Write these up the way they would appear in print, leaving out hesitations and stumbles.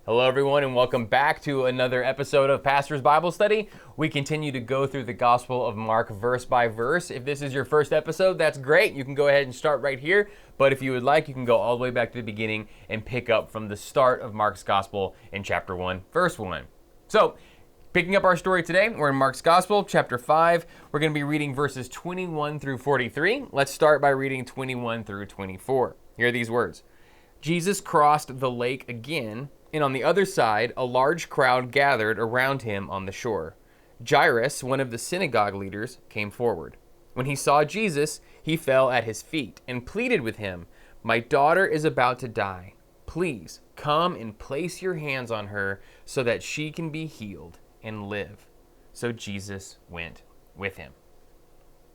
Hello, everyone, and welcome back to another episode of Pastor's Bible Study. We continue to go through the Gospel of Mark verse by verse. If this is your first episode, that's great. You can go ahead and start right here. But if you would like, you can go all the way back to the beginning and pick up from the start of Mark's Gospel in chapter 1, verse 1. So, picking up our story today, we're in Mark's Gospel, chapter 5. We're going to be reading verses 21 through 43. Let's start by reading 21 through 24. Here are these words. Jesus crossed the lake again, and on the other side, a large crowd gathered around him on the shore. Jairus, one of the synagogue leaders, came forward. When he saw Jesus, he fell at his feet and pleaded with him, "My daughter is about to die. Please come and place your hands on her so that she can be healed and live." So Jesus went with him.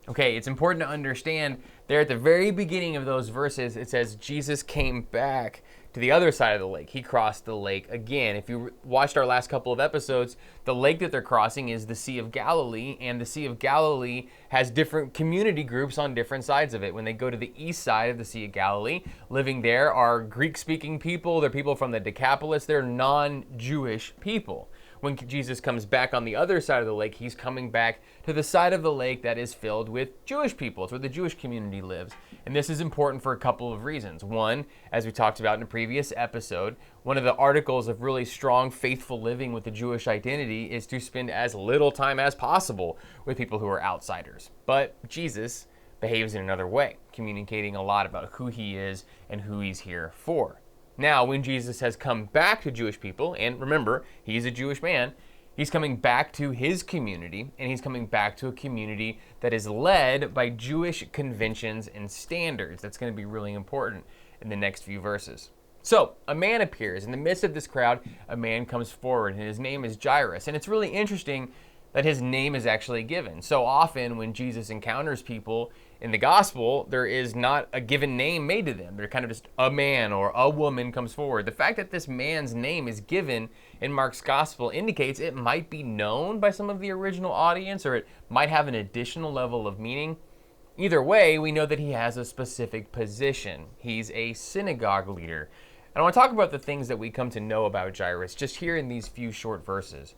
Okay, it's important to understand there at the very beginning of those verses, it says Jesus came back to the other side of the lake. He crossed the lake again. If you watched our last couple of episodes, the lake that they're crossing is the Sea of Galilee, and the Sea of Galilee has different community groups on different sides of it. When they go to the east side of the Sea of Galilee, living there are Greek-speaking people, they're people from the Decapolis, they're non-Jewish people. When Jesus comes back on the other side of the lake, he's coming back to the side of the lake that is filled with Jewish people. It's where the Jewish community lives. And this is important for a couple of reasons. One, as we talked about in a previous episode, one of the articles of really strong, faithful living with the Jewish identity is to spend as little time as possible with people who are outsiders. But Jesus behaves in another way, communicating a lot about who he is and who he's here for. Now, when Jesus has come back to Jewish people, and remember, he's a Jewish man, he's coming back to his community, and he's coming back to a community that is led by Jewish conventions and standards. That's going to be really important in the next few verses. So, a man appears. In the midst of this crowd, a man comes forward, and his name is Jairus. And it's really interesting that his name is actually given. So often when Jesus encounters people in the gospel, there is not a given name made to them. They're kind of just a man or a woman comes forward. The fact that this man's name is given in Mark's gospel indicates it might be known by some of the original audience, or it might have an additional level of meaning. Either way, we know that he has a specific position. He's a synagogue leader. And I want to talk about the things that we come to know about Jairus just here in these few short verses.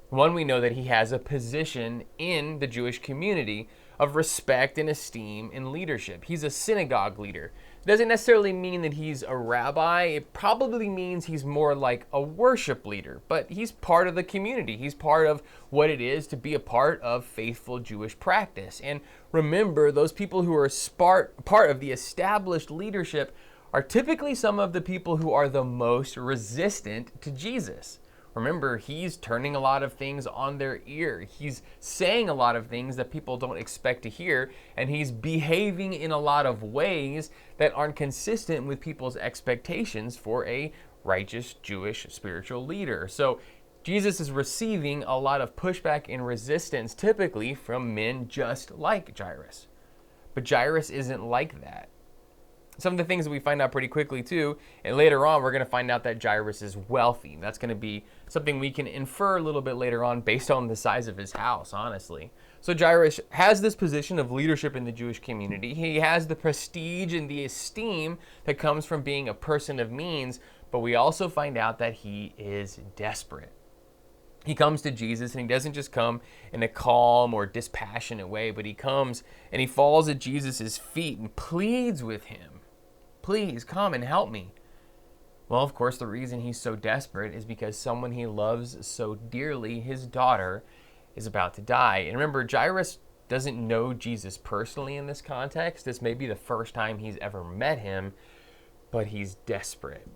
One, we know that he has a position in the Jewish community of respect and esteem and leadership. He's a synagogue leader. It doesn't necessarily mean that he's a rabbi. It probably means he's more like a worship leader, but he's part of the community. He's part of what it is to be a part of faithful Jewish practice. And remember, those people who are part of the established leadership are typically some of the people who are the most resistant to Jesus. Remember, he's turning a lot of things on their ear. He's saying a lot of things that people don't expect to hear, and he's behaving in a lot of ways that aren't consistent with people's expectations for a righteous Jewish spiritual leader. So Jesus is receiving a lot of pushback and resistance, typically from men just like Jairus. But Jairus isn't like that. Some of the things that we find out pretty quickly too, and later on we're going to find out that Jairus is wealthy. That's going to be something we can infer a little bit later on based on the size of his house, honestly. So Jairus has this position of leadership in the Jewish community. He has the prestige and the esteem that comes from being a person of means, but we also find out that he is desperate. He comes to Jesus, and he doesn't just come in a calm or dispassionate way, but he comes and he falls at Jesus' feet and pleads with him. Please come and help me. Well, of course, the reason he's so desperate is because someone he loves so dearly, his daughter, is about to die. And remember, Jairus doesn't know Jesus personally in this context. This may be the first time he's ever met him, but he's desperate.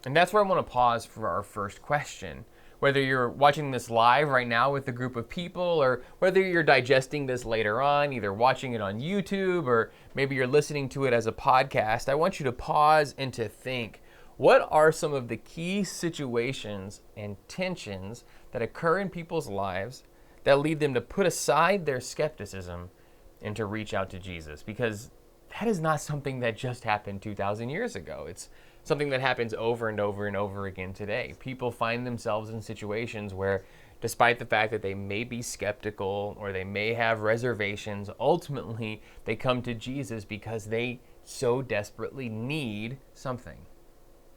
And that's where I want to pause for our first question. Whether you're watching this live right now with a group of people, or whether you're digesting this later on, either watching it on YouTube or maybe you're listening to it as a podcast, I want you to pause and to think, what are some of the key situations and tensions that occur in people's lives that lead them to put aside their skepticism and to reach out to Jesus? Because that is not something that just happened 2,000 years ago. It's something that happens over and over and over again today. People find themselves in situations where, despite the fact that they may be skeptical or they may have reservations, ultimately they come to Jesus because they so desperately need something.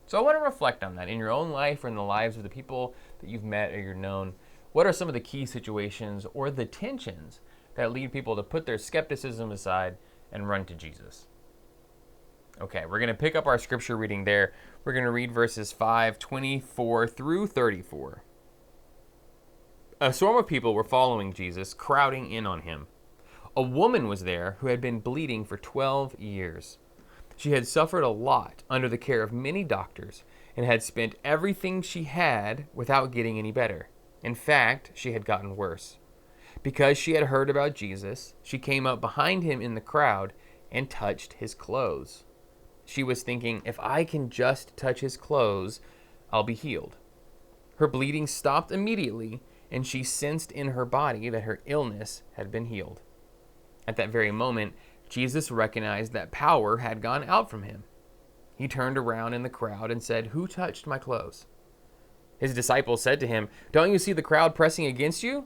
So I want to reflect on that in your own life or in the lives of the people that you've met or you've known. What are some of the key situations or the tensions that lead people to put their skepticism aside and run to Jesus? Okay, we're going to pick up our scripture reading there. We're going to read verses 5:24 through 34. A swarm of people were following Jesus, crowding in on him. A woman was there who had been bleeding for 12 years. She had suffered a lot under the care of many doctors and had spent everything she had without getting any better. In fact, she had gotten worse. Because she had heard about Jesus, she came up behind him in the crowd and touched his clothes. She was thinking, if I can just touch his clothes, I'll be healed. Her bleeding stopped immediately, and she sensed in her body that her illness had been healed. At that very moment, Jesus recognized that power had gone out from him. He turned around in the crowd and said, "Who touched my clothes?" His disciples said to him, "Don't you see the crowd pressing against you?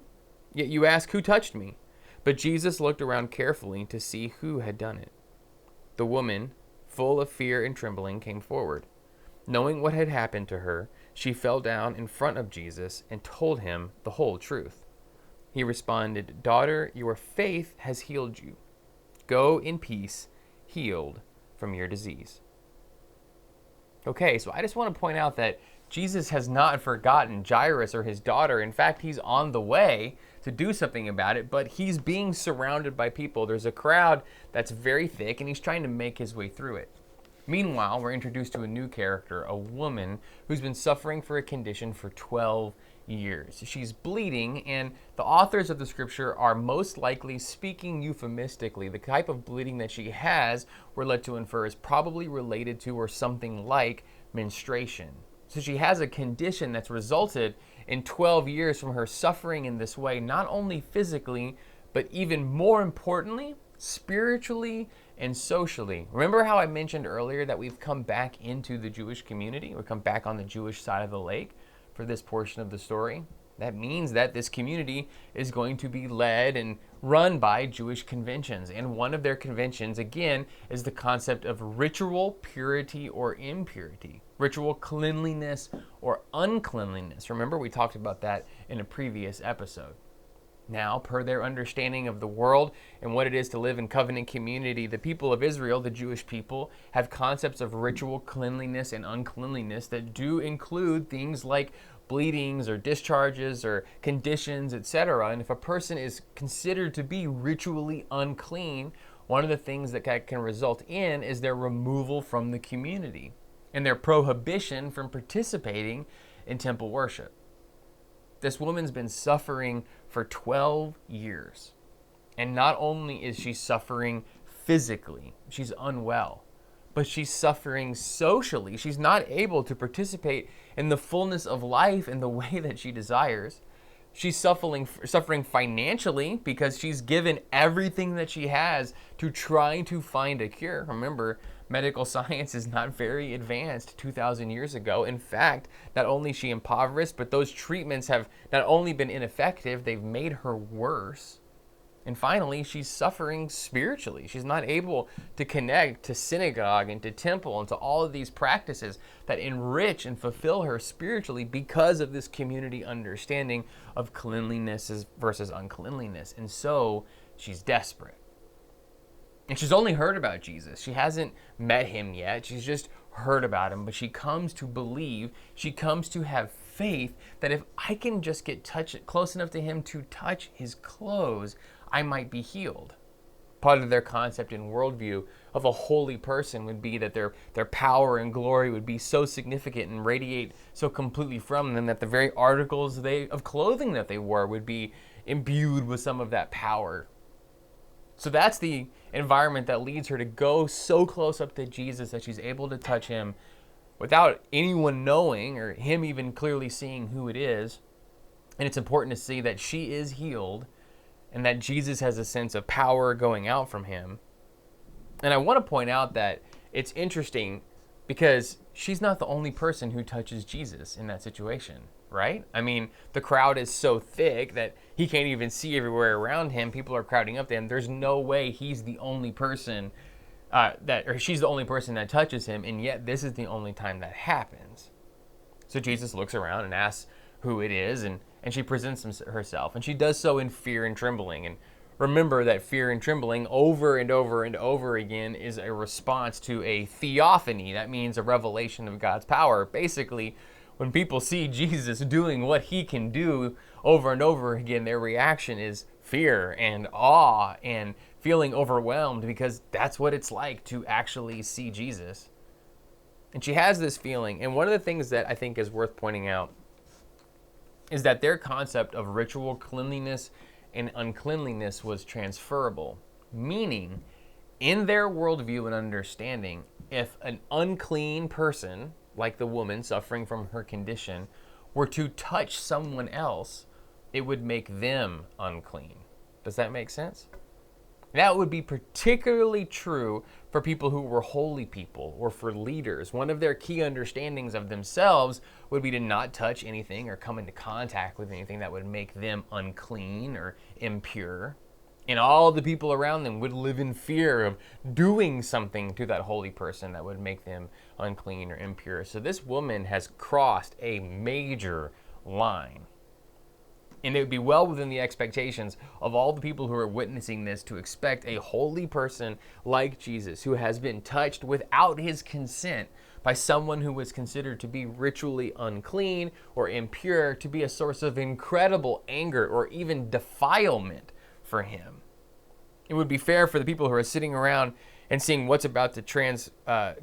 Yet you ask, 'Who touched me?'" But Jesus looked around carefully to see who had done it. The woman, full of fear and trembling, came forward. Knowing what had happened to her, she fell down in front of Jesus and told him the whole truth. He responded, "Daughter, your faith has healed you. Go in peace, healed from your disease." Okay, so I just want to point out that Jesus has not forgotten Jairus or his daughter. In fact, he's on the way to do something about it, but he's being surrounded by people. There's a crowd that's very thick, and he's trying to make his way through it. Meanwhile, we're introduced to a new character, a woman who's been suffering for a condition for 12 years. She's bleeding, and the authors of the scripture are most likely speaking euphemistically. The type of bleeding that she has, we're led to infer, is probably related to or something like menstruation. So she has a condition that's resulted in 12 years from her suffering in this way, not only physically, but even more importantly, spiritually and socially. Remember how I mentioned earlier that we've come back into the Jewish community? We've come back on the Jewish side of the lake for this portion of the story. That means that this community is going to be led and run by Jewish conventions. And one of their conventions, again, is the concept of ritual purity or impurity, ritual cleanliness or uncleanliness. Remember, we talked about that in a previous episode. Now, per their understanding of the world and what it is to live in covenant community, the people of Israel, the Jewish people, have concepts of ritual cleanliness and uncleanliness that do include things like bleedings or discharges or conditions, etc. And if a person is considered to be ritually unclean, one of the things that can result in is their removal from the community and their prohibition from participating in temple worship. This woman's been suffering for 12 years. And not only is she suffering physically, she's unwell, but she's suffering socially. She's not able to participate in the fullness of life in the way that she desires. She's suffering financially because she's given everything that she has to try to find a cure. Remember, medical science is not very advanced 2,000 years ago. In fact, not only is she impoverished, but those treatments have not only been ineffective, they've made her worse. And finally, she's suffering spiritually. She's not able to connect to synagogue and to temple and to all of these practices that enrich and fulfill her spiritually because of this community understanding of cleanliness versus uncleanliness. And so she's desperate. And she's only heard about Jesus. She hasn't met him yet. She's just heard about him. But she comes to believe, she comes to have faith that if I can just get close enough to him to touch his clothes, I might be healed. Part of their concept and worldview of a holy person would be that their power and glory would be so significant and radiate so completely from them that the very articles of clothing that they wore would be imbued with some of that power. So that's the environment that leads her to go so close up to Jesus that she's able to touch him without anyone knowing or him even clearly seeing who it is. And it's important to see that she is healed and that Jesus has a sense of power going out from him. And I want to point out that it's interesting because she's not the only person who touches Jesus in that situation, right? I mean, the crowd is so thick that he can't even see everywhere around him. People are crowding up to him. There's no way he's the only person or she's the only person that touches him, and yet this is the only time that happens. So Jesus looks around and asks who it is, and she presents herself, and she does so in fear and trembling. And remember that fear and trembling over and over and over again is a response to a theophany. That means a revelation of God's power. Basically, when people see Jesus doing what he can do over and over again, their reaction is fear and awe and feeling overwhelmed, because that's what it's like to actually see Jesus. And she has this feeling. And one of the things that I think is worth pointing out is that their concept of ritual cleanliness and uncleanliness was transferable, meaning in their worldview and understanding, if an unclean person, like the woman suffering from her condition, were to touch someone else, it would make them unclean. Does that make sense? That would be particularly true for people who were holy people or for leaders. One of their key understandings of themselves would be to not touch anything or come into contact with anything that would make them unclean or impure. And all the people around them would live in fear of doing something to that holy person that would make them unclean or impure. So this woman has crossed a major line. And it would be well within the expectations of all the people who are witnessing this to expect a holy person like Jesus, who has been touched without his consent by someone who was considered to be ritually unclean or impure, to be a source of incredible anger or even defilement for him. It would be fair for the people who are sitting around and seeing what's about to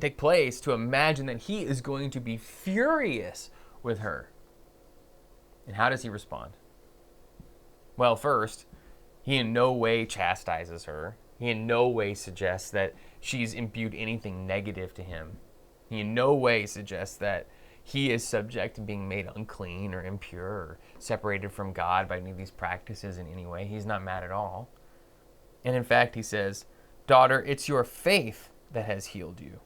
take place to imagine that he is going to be furious with her. And how does he respond? Well, first, he in no way chastises her. He in no way suggests that she's imbued anything negative to him. He in no way suggests that he is subject to being made unclean or impure or separated from God by any of these practices in any way. He's not mad at all. And in fact, he says, "Daughter, it's your faith that has healed you.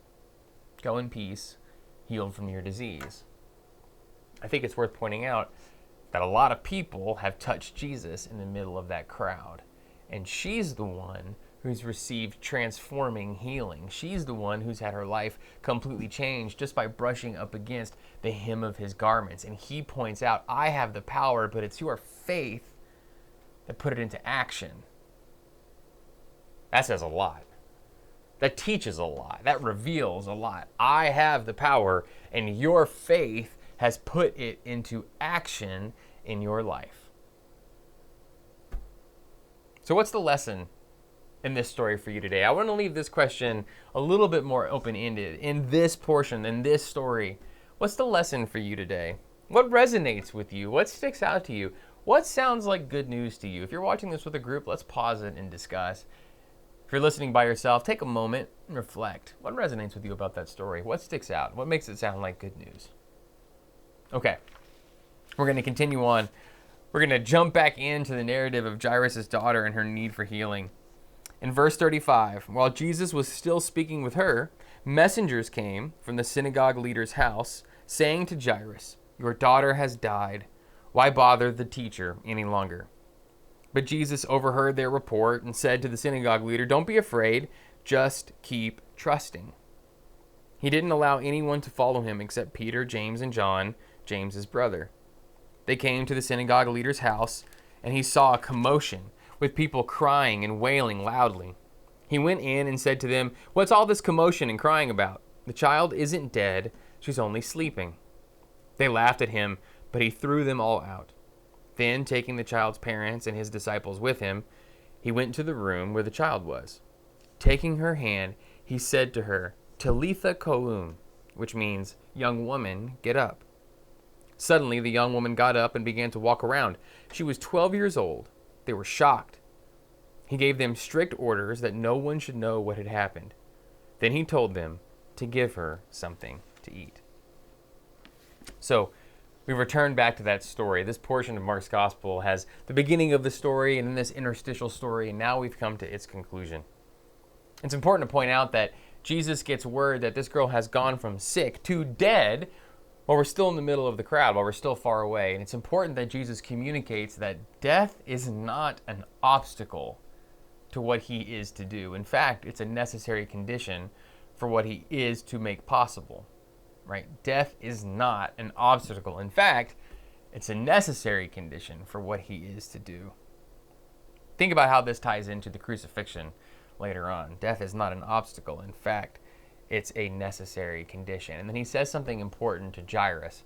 Go in peace, healed from your disease." I think it's worth pointing out that a lot of people have touched Jesus in the middle of that crowd. And she's the one who's received transforming healing. She's the one who's had her life completely changed just by brushing up against the hem of his garments. And he points out, I have the power, but it's your faith that put it into action. That says a lot. That teaches a lot. That reveals a lot. I have the power, and your faith has put it into action in your life. So what's the lesson in this story for you today? I want to leave this question a little bit more open-ended. In this portion, in this story, what's the lesson for you today? What resonates with you? What sticks out to you? What sounds like good news to you? If you're watching this with a group, let's pause it and discuss. If you're listening by yourself, take a moment and reflect. What resonates with you about that story? What sticks out? What makes it sound like good news? Okay, we're going to continue on. We're going to jump back into the narrative of Jairus' daughter and her need for healing. In verse 35, while Jesus was still speaking with her, messengers came from the synagogue leader's house, saying to Jairus, "Your daughter has died. Why bother the teacher any longer?" But Jesus overheard their report and said to the synagogue leader, "Don't be afraid, just keep trusting." He didn't allow anyone to follow him except Peter, James, and John, James's brother. They came to the synagogue leader's house, and he saw a commotion, with people crying and wailing loudly. He went in and said to them, "What's all this commotion and crying about? The child isn't dead, she's only sleeping." They laughed at him, but he threw them all out. Then, taking the child's parents and his disciples with him, he went to the room where the child was. Taking her hand, he said to her, "Talitha koum," which means, "Young woman, get up." Suddenly, the young woman got up and began to walk around. She was 12 years old. They were shocked. He gave them strict orders that no one should know what had happened. Then he told them to give her something to eat. So, we return back to that story. This portion of Mark's gospel has the beginning of the story and then this interstitial story, and now we've come to its conclusion. It's important to point out that Jesus gets word that this girl has gone from sick to dead while we're still in the middle of the crowd, while we're still far away. And it's important that Jesus communicates that death is not an obstacle to what he is to do. In fact, it's a necessary condition for what he is to make possible, right? Death is not an obstacle. In fact, it's a necessary condition for what he is to do. Think about how this ties into the crucifixion later on. Death is not an obstacle. In fact, it's a necessary condition. And then he says something important to Jairus.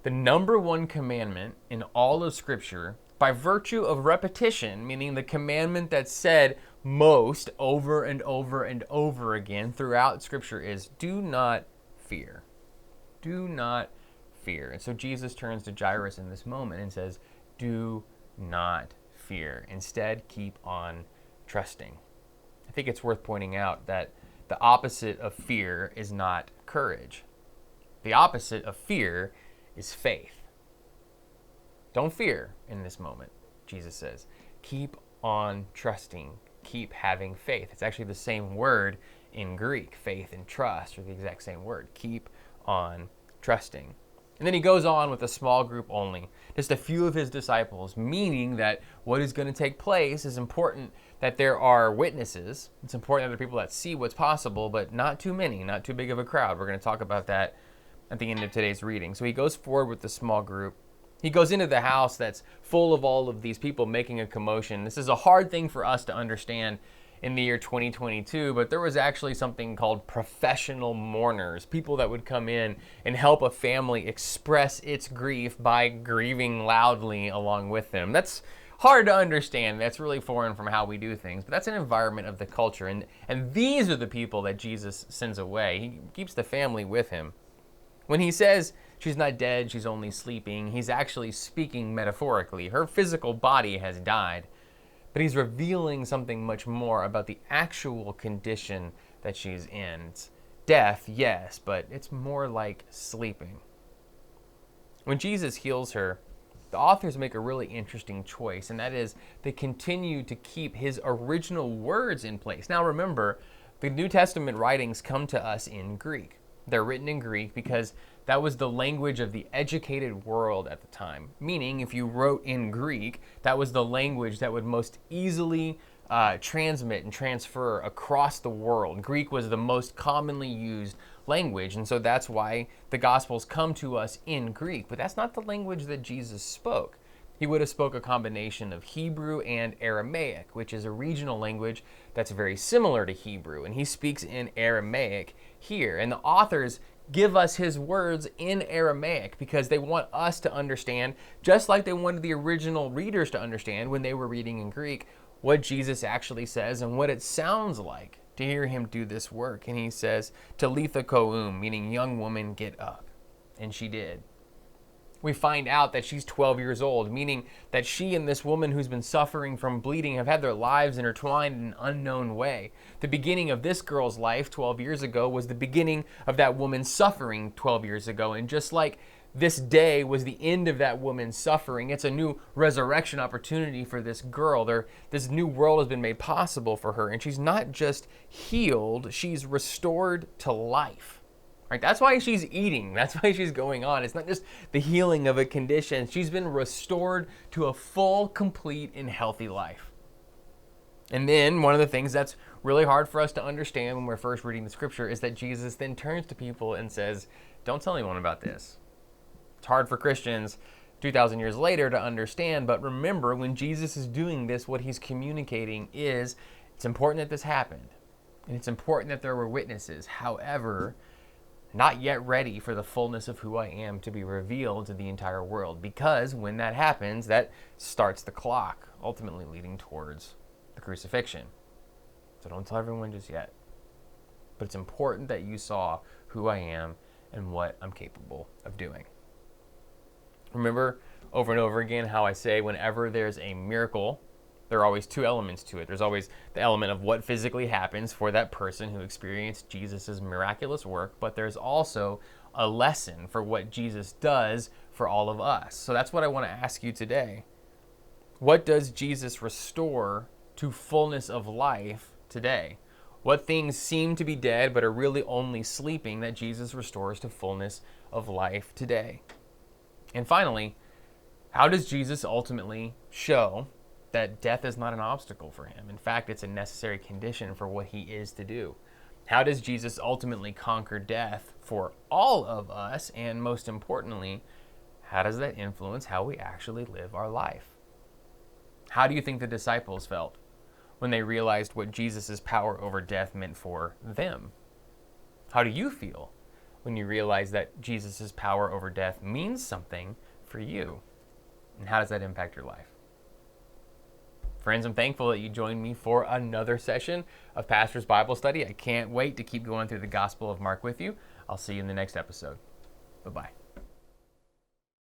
The number one commandment in all of Scripture, by virtue of repetition, meaning the commandment that's said most over and over and over again throughout Scripture, is do not fear. Do not fear. And so Jesus turns to Jairus in this moment and says, do not fear. Instead, keep on trusting. I think it's worth pointing out that the opposite of fear is not courage. The opposite of fear is faith. Don't fear in this moment, Jesus says. Keep on trusting. Keep having faith. It's actually the same word in Greek. Faith and trust are the exact same word. Keep on trusting. And then he goes on with a small group only, just a few of his disciples, meaning that what is going to take place is important that there are witnesses. It's important that there are people that see what's possible, but not too many, not too big of a crowd. We're going to talk about that at the end of today's reading. So he goes forward with the small group. He goes into the house that's full of all of these people making a commotion. This is a hard thing for us to understand in the year 2022, but there was actually something called professional mourners, people that would come in and help a family express its grief by grieving loudly along with them. That's hard to understand. That's really foreign from how we do things, but that's an environment of the culture. And these are the people that Jesus sends away. He keeps the family with him. When he says she's not dead, she's only sleeping, he's actually speaking metaphorically. Her physical body has died. But he's revealing something much more about the actual condition that she's in. It's death, yes, but it's more like sleeping. When Jesus heals her, the authors make a really interesting choice, and that is they continue to keep his original words in place. Now remember, the New Testament writings come to us in Greek. They're written in Greek because that was the language of the educated world at the time. Meaning, if you wrote in Greek, that was the language that would most easily transmit and transfer across the world. Greek was the most commonly used language, and so that's why the Gospels come to us in Greek. But that's not the language that Jesus spoke. He would have spoke a combination of Hebrew and Aramaic, which is a regional language that's very similar to Hebrew, and he speaks in Aramaic here. And the authors give us his words in Aramaic because they want us to understand, just like they wanted the original readers to understand when they were reading in Greek, what Jesus actually says and what it sounds like to hear him do this work. And he says, Talitha koum, meaning young woman, get up. And she did. We find out that she's 12 years old, meaning that she and this woman who's been suffering from bleeding have had their lives intertwined in an unknown way. The beginning of this girl's life 12 years ago was the beginning of that woman's suffering 12 years ago. And just like this day was the end of that woman's suffering, it's a new resurrection opportunity for this girl. This new world has been made possible for her. And she's not just healed, she's restored to life. Right? That's why she's eating. That's why she's going on. It's not just the healing of a condition. She's been restored to a full, complete, and healthy life. And then one of the things that's really hard for us to understand when we're first reading the scripture is that Jesus then turns to people and says, don't tell anyone about this. It's hard for Christians 2,000 years later to understand, but remember, when Jesus is doing this, what he's communicating is it's important that this happened. And it's important that there were witnesses. However, not yet ready for the fullness of who I am to be revealed to the entire world. Because when that happens, that starts the clock, ultimately leading towards the crucifixion. So don't tell everyone just yet. But it's important that you saw who I am and what I'm capable of doing. Remember over and over again how I say whenever there's a miracle, there are always two elements to it. There's always the element of what physically happens for that person who experienced Jesus' miraculous work, but there's also a lesson for what Jesus does for all of us. So that's what I want to ask you today. What does Jesus restore to fullness of life today? What things seem to be dead but are really only sleeping that Jesus restores to fullness of life today? And finally, how does Jesus ultimately show that death is not an obstacle for him. In fact, it's a necessary condition for what he is to do. How does Jesus ultimately conquer death for all of us? And most importantly, how does that influence how we actually live our life? How do you think the disciples felt when they realized what Jesus' power over death meant for them? How do you feel when you realize that Jesus' power over death means something for you? And how does that impact your life? Friends, I'm thankful that you joined me for another session of Pastor's Bible Study. I can't wait to keep going through the Gospel of Mark with you. I'll see you in the next episode. Bye-bye.